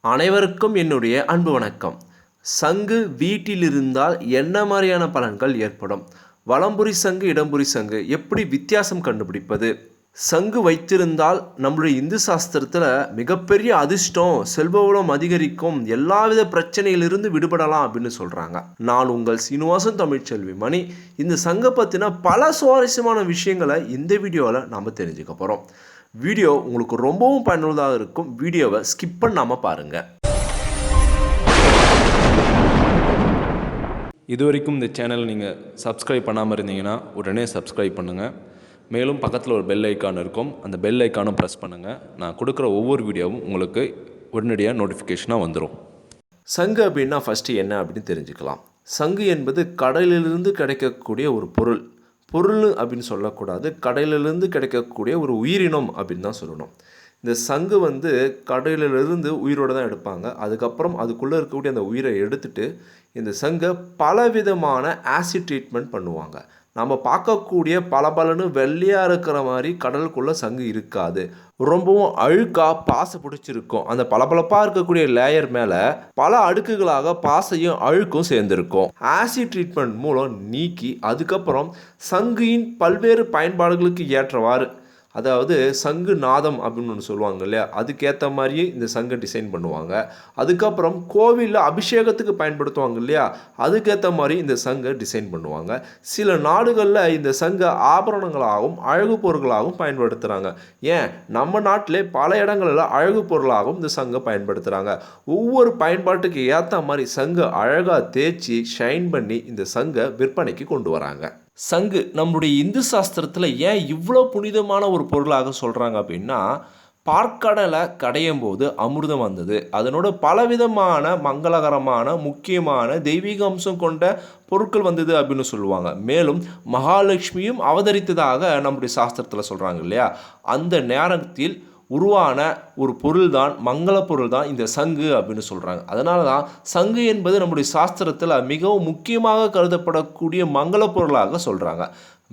அனைவருக்கும் என்னுடைய அன்பு வணக்கம். சங்கு வீட்டில் இருந்தால் என்ன மாதிரியான பலன்கள் ஏற்படும்? வலம்புரி சங்கு, இடம்புரி சங்கு எப்படி வித்தியாசம் கண்டுபிடிப்பது? சங்கு வைத்திருந்தால் நம்முடைய இந்து சாஸ்திரத்தில் மிகப்பெரிய அதிர்ஷ்டம், செல்வ வளம் அதிகரிக்கும், எல்லாவித பிரச்சனையிலிருந்து விடுபடலாம் அப்படின்னு சொல்கிறாங்க. நான் உங்கள் சீனிவாசன் தமிழ்ச்செல்வி மணி. இந்த சங்கை பற்றின பல சுவாரஸ்யமான விஷயங்களை இந்த வீடியோவில் நாம் தெரிஞ்சுக்க போகிறோம். வீடியோ உங்களுக்கு ரொம்பவும் பயனுள்ளதாக இருக்கும். வீடியோவை ஸ்கிப் பண்ணாமல் பாருங்கள். இது வரைக்கும் இந்த சேனல் நீங்கள் சப்ஸ்கிரைப் பண்ணாமல் இருந்தீங்கன்னா உடனே சப்ஸ்கிரைப் பண்ணுங்கள். மேலும் பக்கத்தில் ஒரு பெல் ஐக்கான் இருக்கும், அந்த பெல் ஐக்கானும் ப்ரெஸ் பண்ணுங்கள். நான் கொடுக்குற ஒவ்வொரு வீடியோவும் உங்களுக்கு உடனடியாக நோட்டிஃபிகேஷனாக வந்துடும். சங்கு அப்படின்னா ஃபஸ்ட்டு என்ன அப்படின்னு தெரிஞ்சுக்கலாம். சங்கு என்பது கடலிலிருந்து கிடைக்கக்கூடிய ஒரு பொருள் அப்படின்னு சொல்லக்கூடாது, கடையிலிருந்து கிடைக்கக்கூடிய ஒரு உயிரினம் அப்படின்னு தான் சொல்லணும். இந்த சங்கு கடலிலிருந்து உயிரோடு தான் எடுப்பாங்க. அதுக்கப்புறம் அதுக்குள்ளே இருக்கக்கூடிய அந்த உயிரை எடுத்துட்டு இந்த சங்கை பலவிதமான ஆசிட் ட்ரீட்மெண்ட் பண்ணுவாங்க. நம்ம பார்க்கக்கூடிய பளபளன்னு வெள்ளையாக இருக்கிற மாதிரி கடலுக்குள்ளே சங்கு இருக்காது. ரொம்பவும் அழுக்காக பாசை பிடிச்சிருக்கும். அந்த பளபளப்பாக இருக்கக்கூடிய லேயர் மேலே பல அடுக்குகளாக பாசையும் அழுக்கும் சேர்ந்துருக்கும். ஆசிட் ட்ரீட்மெண்ட் மூலம் நீக்கி அதுக்கப்புறம் சங்கின் பல்வேறு பயன்பாடுகளுக்கு ஏற்றவாறு, அதாவது சங்கு நாதம் அப்படின்னு ஒன்று சொல்லுவாங்க இல்லையா, அதுக்கேற்ற மாதிரியே இந்த சங்கை டிசைன் பண்ணுவாங்க. அதுக்கப்புறம் கோவிலில் அபிஷேகத்துக்கு பயன்படுத்துவாங்க இல்லையா, அதுக்கேற்ற மாதிரி இந்த சங்கை டிசைன் பண்ணுவாங்க. சில நாடுகளில் இந்த சங்கை ஆபரணங்களாகவும் அழகு பொருட்களாகவும் பயன்படுத்துகிறாங்க. ஏன் நம்ம நாட்டிலே பல இடங்களில் அழகு பொருளாகவும் இந்த சங்கை பயன்படுத்துகிறாங்க. ஒவ்வொரு பயன்பாட்டுக்கு ஏற்ற மாதிரி சங்கை அழகாக தேய்ச்சி ஷைன் பண்ணி இந்த சங்கை விற்பனைக்கு கொண்டு வராங்க. சங்கு நம்முடைய இந்து சாஸ்திரத்தில் ஏன் இவ்வளோ புனிதமான ஒரு பொருளாக சொல்கிறாங்க அப்படின்னா, பார்க்கடலை கடையும் போது அமிர்தம் வந்தது, அதனோட பலவிதமான மங்களகரமான முக்கியமான தெய்வீக அம்சம் கொண்ட பொருட்கள் வந்தது அப்படின்னு சொல்லுவாங்க. மேலும் மகாலட்சுமியும் அவதரித்ததாக நம்முடைய சாஸ்திரத்தில் சொல்கிறாங்க இல்லையா, அந்த நேரத்தில் உருவான ஒரு பொருள் தான், மங்கள பொருள் தான் இந்த சங்கு அப்படின்னு சொல்கிறாங்க. அதனால தான் சங்கு என்பது நம்முடைய சாஸ்திரத்தில் மிகவும் முக்கியமாக கருதப்படக்கூடிய மங்கள பொருளாக சொல்கிறாங்க.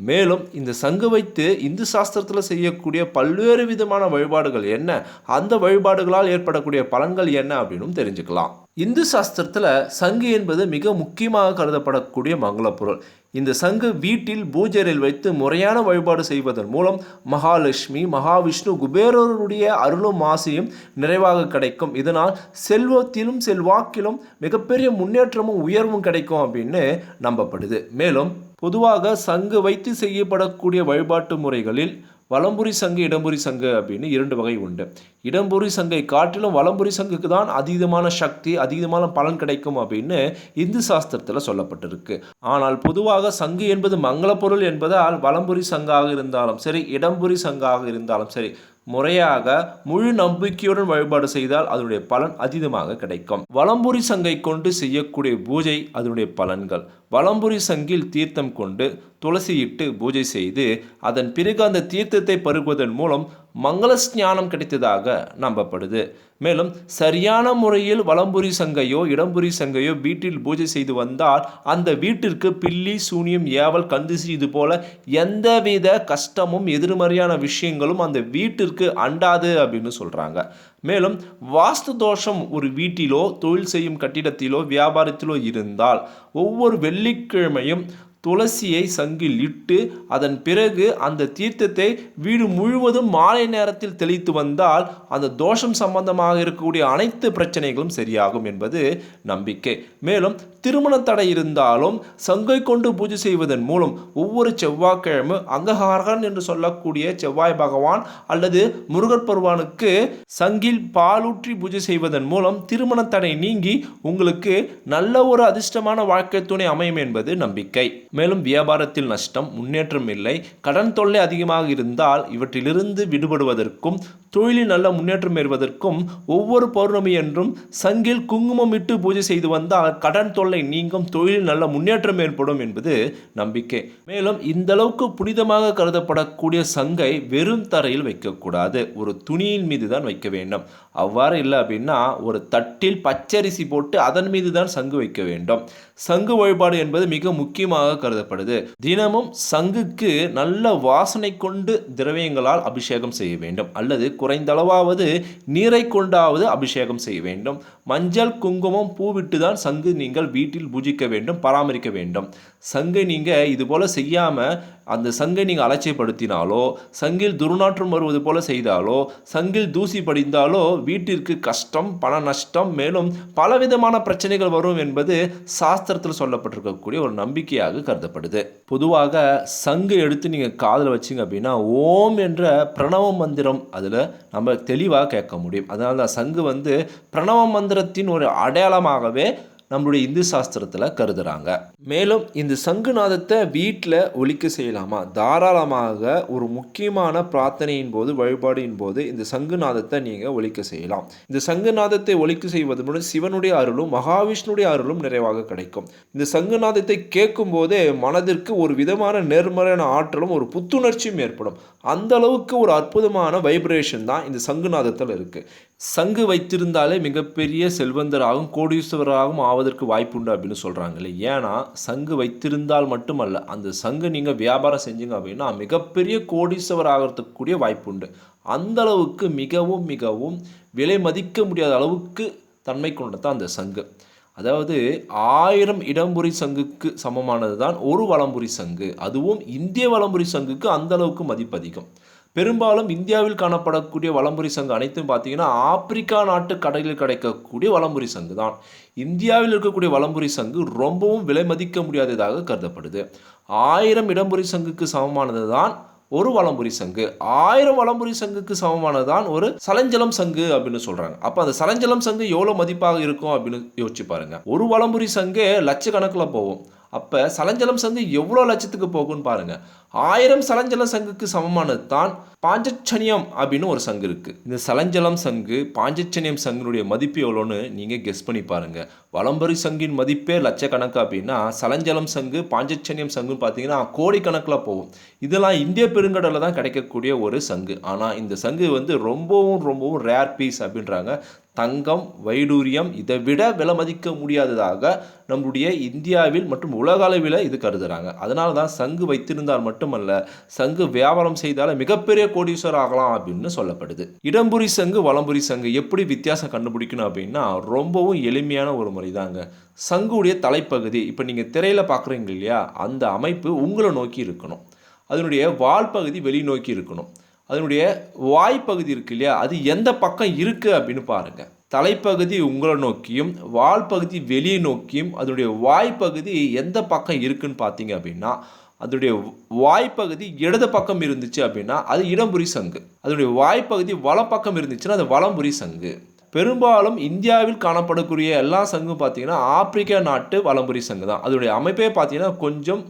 மேலும் இந்த சங்கு வைத்து இந்து சாஸ்திரத்தில் செய்யக்கூடிய பல்வேறு விதமான வழிபாடுகள் என்ன, அந்த வழிபாடுகளால் ஏற்படக்கூடிய பலன்கள் என்ன அப்படின்னு தெரிஞ்சுக்கலாம். இந்து சாஸ்திரத்தில் சங்கு என்பது மிக முக்கியமாக கருதப்படக்கூடிய மங்கள பொருள். இந்த சங்கு வீட்டில் பூஜையில் வைத்து முறையான வழிபாடு செய்வதன் மூலம் மகாலட்சுமி, மகாவிஷ்ணு, குபேரருடைய அருளும் ஆசையும் நிறைவாக கிடைக்கும். இதனால் செல்வத்திலும் செல்வாக்கிலும் மிகப்பெரிய முன்னேற்றமும் உயர்வும் கிடைக்கும் அப்படின்னு நம்பப்படுது. மேலும் பொதுவாக சங்கு வைத்து செய்யப்படக்கூடிய வழிபாட்டு முறைகளில் வலம்புரி சங்கு, இடம்புரி சங்கு அப்படின்னு இரண்டு வகை உண்டு. இடம்புரி சங்கை காட்டிலும் வலம்புரி சங்குக்கு தான் அதீதமான சக்தி, அதீதமான பலன் கிடைக்கும் அப்படின்னு இந்து சாஸ்திரத்தில் சொல்லப்பட்டிருக்கு. ஆனால் பொதுவாக சங்கு என்பது மங்கள பொருள் என்பதால் வலம்புரி சங்காக இருந்தாலும் சரி, இடம்புரி சங்காக இருந்தாலும் சரி, முறையாக முழு நம்பிக்கையுடன் வழிபாடு செய்தால் அதனுடைய பலன் அதீதமாக கிடைக்கும். வலம்புரி சங்கை கொண்டு செய்யக்கூடிய பூஜை அதனுடைய பலன்கள். வலம்புரி சங்கில் தீர்த்தம் கொண்டு துளசியிட்டு பூஜை செய்து அதன் பிறகு அந்த தீர்த்தத்தை பருகுவதன் மூலம் மங்கள ஸ்ஞானம் கிடைத்ததாக நம்பப்படுது. மேலும் சரியான முறையில் வலம்புரி சங்கையோ இடம்புரி சங்கையோ வீட்டில் பூஜை செய்து வந்தால் அந்த வீட்டிற்கு பில்லி, சூனியம், ஏவல், கந்திசி இது போல எந்தவித கஷ்டமும் எதிர்மறையான விஷயங்களும் அந்த வீட்டிற்கு அண்டாது அப்படின்னு சொல்கிறாங்க. மேலும் வாஸ்து தோஷம் ஒரு வீட்டிலோ, தொழில் செய்யும் கட்டிடத்திலோ, வியாபாரத்திலோ இருந்தால் ஒவ்வொரு வெள்ளிக்கிழமையும் துளசியை சங்கில் இட்டு அதன் பிறகு அந்த தீர்த்தத்தை வீடு முழுவதும் மாலை நேரத்தில் தெளித்து வந்தால் அந்த தோஷம் சம்பந்தமாக இருக்கக்கூடிய அனைத்து பிரச்சனைகளும் சரியாகும் என்பது நம்பிக்கை. மேலும் திருமண தடை இருந்தாலும் சங்கை கொண்டு பூஜை செய்வதன் மூலம் ஒவ்வொரு செவ்வாய்க்கிழமை அங்ககாரகன் என்று சொல்லக்கூடிய செவ்வாய் பகவான் அல்லது முருகர் பெருமானுக்கு சங்கில் பாலூற்றி பூஜை செய்வதன் மூலம் திருமண தடை நீங்கி உங்களுக்கு நல்ல ஒரு அதிர்ஷ்டமான வாழ்க்கை துணை அமையும் என்பது நம்பிக்கை. மேலும் வியாபாரத்தில் நஷ்டம், முன்னேற்றம் இல்லை, கடன் தொல்லை அதிகமாக இருந்தால் இவற்றிலிருந்து விடுபடுவதற்கும் தொழிலில் நல்ல முன்னேற்றம் ஏறுவதற்கும் ஒவ்வொரு பௌர்ணமி என்றும் சங்கில் குங்குமம் இட்டு பூஜை செய்து வந்தால் கடன் தொல்லை நீங்கும், தொழிலில் நல்ல முன்னேற்றம் ஏற்படும் என்பது நம்பிக்கை. மேலும் இந்த அளவுக்கு புனிதமாக கருதப்படக்கூடிய சங்கை வெறும் தரையில் வைக்கக்கூடாது, ஒரு துணியின் மீது தான் வைக்க வேண்டும். அவ்வாறு இல்லை அப்படின்னா ஒரு தட்டில் பச்சரிசி போட்டு அதன் மீது தான் சங்கு வைக்க வேண்டும். சங்கு வழிபாடு என்பது மிக முக்கியமாக கருதப்படுது. தினமும் சங்குக்கு நல்ல வாசனை கொண்டு திரவியங்களால் அபிஷேகம் செய்ய வேண்டும், அல்லது குறைந்தளவாவது நீரை கொண்டாவது அபிஷேகம் செய்ய வேண்டும். மஞ்சள், குங்குமம், பூவிட்டு தான் சங்கு நீங்கள் வீட்டில் பூஜிக்க வேண்டும், பராமரிக்க வேண்டும். சங்கை நீங்கள் இது போல் செய்யாமல் அந்த சங்கை நீங்கள் அலட்சியப்படுத்தினாலோ, சங்கில் துர்நாற்றம் வருவது போல செய்தாலோ, சங்கில் தூசி படிந்தாலோ வீட்டிற்கு கஷ்டம், பண நஷ்டம், மேலும் பலவிதமான பிரச்சனைகள் வரும் என்பது சாஸ்திரத்தில் சொல்லப்பட்டிருக்கக்கூடிய ஒரு நம்பிக்கையாக கருதப்படுது. பொதுவாக சங்கு எடுத்து நீங்கள் காதில் வச்சிங்க அப்படின்னா ஓம் என்ற பிரணவ மந்திரம் அதில் நம்ம தெளிவாக கேட்க முடியும். அதனால தான் சங்கு பிரணவ மந்திரத்தின் ஒரு அடையாளமாகவே நம்மளுடைய இந்து சாஸ்திரத்தில் கருதுகிறாங்க. மேலும் இந்த சங்குநாதத்தை வீட்டில் ஒலிக்க செய்யலாமா? தாராளமாக. ஒரு முக்கியமான பிரார்த்தனையின் போது, வழிபாடின் போது இந்த சங்குநாதத்தை நீங்கள் ஒலிக்க செய்யலாம். இந்த சங்குநாதத்தை ஒலிக்க செய்வது மூலம் சிவனுடைய அருளும் மகாவிஷ்ணுடைய அருளும் நிறைவாக கிடைக்கும். இந்த சங்குநாதத்தை கேட்கும் போதே மனதிற்கு ஒரு விதமான நேர்மறையான ஆற்றலும் ஒரு புத்துணர்ச்சியும் ஏற்படும். அந்த அளவுக்கு ஒரு அற்புதமான வைப்ரேஷன் தான் இந்த சங்குநாதத்தில் இருக்குது. சங்கு வைத்திருந்தாலே மிகப்பெரிய செல்வந்தராகவும் கோடீஸ்வரராகவும் ஆவதற்கு வாய்ப்புண்டு அப்படின்னு சொல்கிறாங்களே. ஏன்னா சங்கு வைத்திருந்தால் மட்டுமல்ல, அந்த சங்கு நீங்கள் வியாபாரம் செஞ்சீங்க அப்படின்னா மிகப்பெரிய கோடீஸ்வரர் ஆகிறதுக்கு கூடிய வாய்ப்புண்டு. அந்த அளவுக்கு மிகவும் மிகவும் விலை மதிக்க முடியாத அளவுக்கு தன்மை கொண்டதான் அந்த சங்கு. அதாவது 1000 இடம்புரி சங்குக்கு சமமானது தான் ஒரு வலம்புரி சங்கு. அதுவும் இந்திய வலம்புரி சங்குக்கு அந்த அளவுக்கு மதிப்பு அதிகம். பெரும்பாலும் இந்தியாவில் காணப்படக்கூடிய வலம்புரி சங்கு அனைத்தும் பார்த்தீங்கன்னா ஆப்பிரிக்கா நாட்டு கடையில் கிடைக்கக்கூடிய வலம்புரி சங்கு தான். இந்தியாவில் இருக்கக்கூடிய வலம்புரி சங்கு ரொம்பவும் விலை மதிக்க முடியாததாக கருதப்படுது. 1000 இடம்புரி சங்குக்கு சமமானது தான் ஒரு வலம்புரி சங்கு. 1000 வலம்புரி சங்குக்கு சமமானது தான் ஒரு சலஞ்சலம் சங்கு அப்படின்னு சொல்றாங்க. அப்ப அந்த சலஞ்சலம் சங்கு எவ்வளவு மதிப்பாக இருக்கும் அப்படின்னு யோசிச்சு பாருங்க. ஒரு வலம்புரி சங்கு லட்சக்கணக்கில் போகும். அப்போ சலஞ்சலம் சங்கு எவ்வளோ லட்சத்துக்கு போகும்னு பாருங்கள். 1000 சலஞ்சலம் சங்குக்கு சமமானது தான் பாஞ்சச்சனியம் அப்படின்னு ஒரு சங்கு இருக்குது. இந்த சலஞ்சலம் சங்கு பாஞ்சச்சனியம் சங்குனுடைய மதிப்பு எவ்வளோன்னு நீங்கள் கெஸ் பண்ணி பாருங்கள். வலம்புரி சங்கின் மதிப்பே லட்சக்கணக்கு அப்படின்னா சலஞ்சலம் சங்கு பாஞ்சச்சனியம் சங்குன்னு பார்த்தீங்கன்னா கோடிக்கணக்கில் போகும். இதெல்லாம் இந்திய பெருங்கடலில் தான் கிடைக்கக்கூடிய ஒரு சங்கு. ஆனால் இந்த சங்கு ரொம்பவும் ரேர் பீஸ் அப்படின்றாங்க. தங்கம், வைடூரியம் இதை விட விலை மதிக்க முடியாததாக நம்முடைய இந்தியாவில் மற்றும் உலக அளவில் இது கருதுகிறாங்க. அதனால தான் சங்கு வைத்திருந்தால் மட்டுமல்ல, சங்கு வியாபாரம் செய்தால் மிகப்பெரிய கோடீஸ்வரர் ஆகலாம் அப்படின்னு சொல்லப்படுது. இடம்புரி சங்கு, வலம்புரி சங்கு எப்படி வித்தியாசம் கண்டுபிடிக்கணும் அப்படின்னா ரொம்பவும் எளிமையான ஒரு முறை தாங்க. சங்குடைய தலைப்பகுதி இப்போ நீங்கள் திரையில் பார்க்குறீங்க இல்லையா, அந்த அமைப்பு உங்களை நோக்கி இருக்கணும். அதனுடைய வால் பகுதி வெளிநோக்கி இருக்கணும். அதனுடைய வாய்ப்பகுதி இருக்கு இல்லையா, அது எந்த பக்கம் இருக்குது அப்படின்னு பாருங்கள். தலைப்பகுதி உங்களை நோக்கியும் வால் பகுதி வெளியே நோக்கியும் அதனுடைய வாய்ப்பகுதி எந்த பக்கம் இருக்குன்னு பார்த்தீங்க அப்படின்னா, அதனுடைய வாய்ப்பகுதி இடது பக்கம் இருந்துச்சு அப்படின்னா அது இடம்புரி சங்கு. அதனுடைய வாய்ப்பகுதி வலப்பக்கம் இருந்துச்சுன்னா அது வலம்புரி சங்கு. பெரும்பாலும் இந்தியாவில் காணப்படக்கூடிய எல்லா சங்கும் பார்த்தீங்கன்னா ஆப்பிரிக்கா நாட்டு வலம்புரி சங்கு தான். அதனுடைய அமைப்பே பார்த்தீங்கன்னா கொஞ்சம்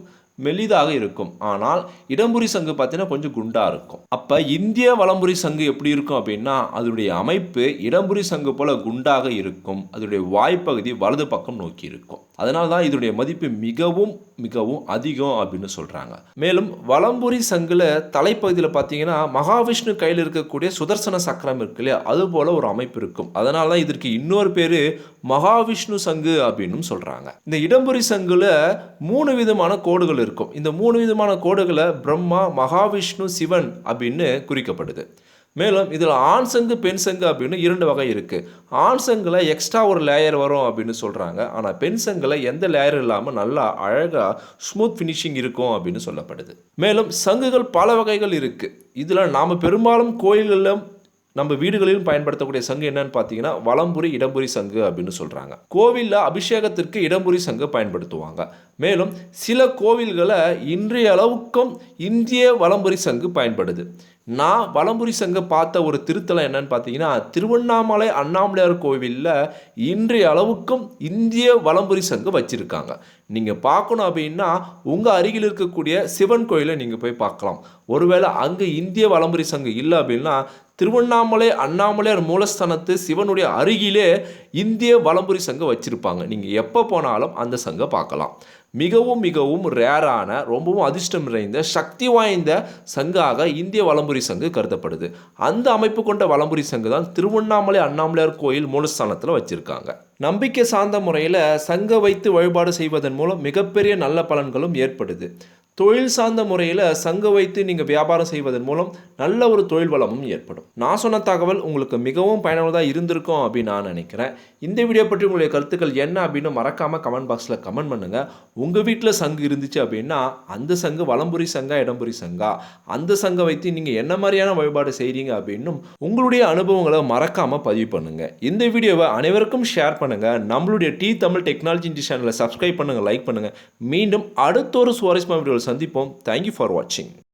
மெலிதாக இருக்கும். ஆனால் இடம்புரி சங்கு பார்த்தீங்கன்னா கொஞ்சம் குண்டாக இருக்கும். அப்போ இந்திய வலம்புரி சங்கு எப்படி இருக்கும் அப்படின்னா அதனுடைய அமைப்பு இடம்புரி சங்கு போல குண்டாக இருக்கும். அதனுடைய வாய்ப்பகுதி வலது பக்கம் நோக்கி இருக்கும். அதனால தான் இதனுடைய மதிப்பு மிகவும் மிகவும் அதிகம் அப்படின்னு சொல்கிறாங்க. மேலும் வலம்புரி சங்குல தலைப்பகுதியில் பார்த்தீங்கன்னா மகாவிஷ்ணு கையில் இருக்கக்கூடிய சுதர்சன சக்கரம் இருக்கு இல்லையா, அது போல ஒரு அமைப்பு இருக்கும். அதனால தான் இதற்கு இன்னொரு பேர் மகாவிஷ்ணு சங்கு அப்படின்னு சொல்கிறாங்க. இந்த இடம்புரி சங்குல 3 விதமான கோடுகள் இருக்கும். இந்த 3 விதமான கோடுகளை பிரம்மா, மகாவிஷ்ணு, சிவன் அப்படின்னு குறிக்கப்படுது. மேலும் இதில் ஆண் சங்கு, பெண் சங்கு அப்படின்னு 2 வகை இருக்குது. ஆண் சங்கில் எக்ஸ்ட்ரா ஒரு லேயர் வரும் அப்படின்னு சொல்கிறாங்க. ஆனால் பெண் சங்கில் எந்த லேயர் இல்லாமல் நல்லா அழகாக ஸ்மூத் ஃபினிஷிங் இருக்கும் அப்படின்னு சொல்லப்படுது. மேலும் சங்குகள் பல வகைகள் இருக்குது. இதில் நாம் பெரும்பாலும் கோயில்களில் நம்ம வீடுகளிலும் பயன்படுத்தக்கூடிய சங்கு என்னன்னு பார்த்தீங்கன்னா வலம்புரி, இடம்புரி சங்கு அப்படின்னு சொல்கிறாங்க. கோவிலில் அபிஷேகத்திற்கு இடம்புரி சங்கு பயன்படுத்துவாங்க. மேலும் சில கோவில்களை இன்றைய அளவுக்கும் இந்திய வலம்புரி சங்கு பயன்படுது. நான் வலம்புரி சங்கை பார்த்த ஒரு திருத்தலம் என்னன்னு பார்த்தீங்கன்னா திருவண்ணாமலை அண்ணாமலையார் கோவிலில் இன்றைய அளவுக்கும் இந்திய வலம்புரி சங்கு வச்சுருக்காங்க. நீங்கள் பார்க்கணும் அப்படின்னா உங்கள் அருகில் இருக்கக்கூடிய சிவன் கோயிலை நீங்கள் போய் பார்க்கலாம். ஒருவேளை அங்கே இந்திய வலம்புரி சங்கு இல்லை அப்படின்னா திருவண்ணாமலை அண்ணாமலையார் மூலஸ்தானத்து சிவனுடைய அருகிலே இந்திய வலம்புரி சங்கு வச்சுருப்பாங்க. நீங்கள் எப்போ போனாலும் அந்த சங்கை பார்க்கலாம். மிகவும் மிகவும் ரேரான ரொம்பவும் அதிர்ஷ்டம் நிறைந்த சக்தி வாய்ந்த சங்காக இந்திய வலம்புரி சங்கு கருதப்படுது. அந்த அமைப்பு கொண்ட வலம்புரி சங்கு தான் திருவண்ணாமலை அண்ணாமலையார் கோயில் மூலஸ்தானத்தில் வச்சிருக்காங்க. நம்பிக்கை சார்ந்த முறையில் சங்க வைத்து வழிபாடு செய்வதன் மூலம் மிகப்பெரிய நல்ல பலன்களும் ஏற்படுது. தொழில் சார்ந்த முறையில் சங்க வைத்து நீங்கள் வியாபாரம் செய்வதன் மூலம் நல்ல ஒரு தொழில் வளமும் ஏற்படும். நான் சொன்ன தகவல் உங்களுக்கு மிகவும் பயனுள்ளதாக இருந்திருக்கும் அப்படின்னு நான் நினைக்கிறேன். இந்த வீடியோ பற்றி உங்களுடைய கருத்துக்கள் என்ன அப்படின்னு மறக்காமல் கமெண்ட் பாக்ஸில் கமெண்ட் பண்ணுங்கள். உங்கள் வீட்டில் சங்கு இருந்துச்சு அப்படின்னா அந்த சங்கு வலம்புரி சங்கா இடம்புரி சங்கா, அந்த சங்கை வைத்து நீங்கள் என்ன மாதிரியான வழிபாடு செய்கிறீங்க அப்படின்னும் உங்களுடைய அனுபவங்களை மறக்காமல் பதிவு பண்ணுங்கள். இந்த வீடியோவை அனைவருக்கும் ஷேர் பண்ணுங்கள். நம்மளுடைய தமிழ் டெக்னாலஜி சேனலை சப்ஸ்கிரைப் பண்ணுங்கள், லைக் பண்ணுங்கள். மீண்டும் அடுத்த ஒரு சுவாரஸ்யமான வீடியோவில் சந்திப்போம். தேங்க்யூ ஃபார் வாட்சிங்.